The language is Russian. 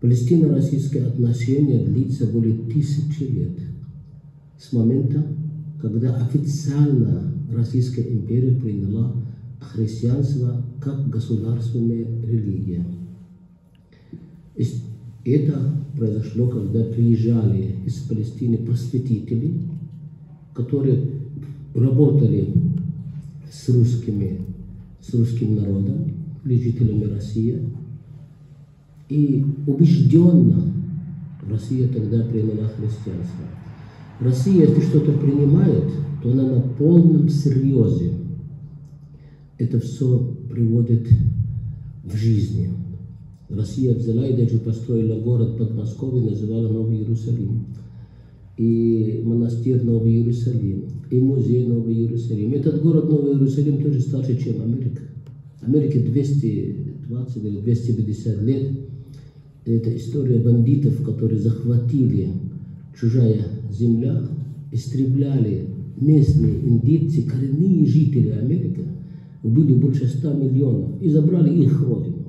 Палестино-российские отношения длятся более 1000 лет. С момента, когда официально Российская империя приняла христианство как государственная религия. Это произошло, когда приезжали из Палестины просветители, которые работали с русским народом, жителями России. И убежденно Россия тогда приняла христианство. Россия, если что-то принимает, то она на полном серьезе это все приводит в жизнь. Россия взяла и даже построила город Подмосковье, называла Новый Иерусалим. И монастырь Новый Иерусалим, и музей Новый Иерусалим. Этот город Новый Иерусалим тоже старше, чем Америка. Америке 220 или 250 лет. Это история бандитов, которые захватили чужая земля, истребляли местные индейцы, коренные жители Америки, убили больше 100 миллионов и забрали их родину.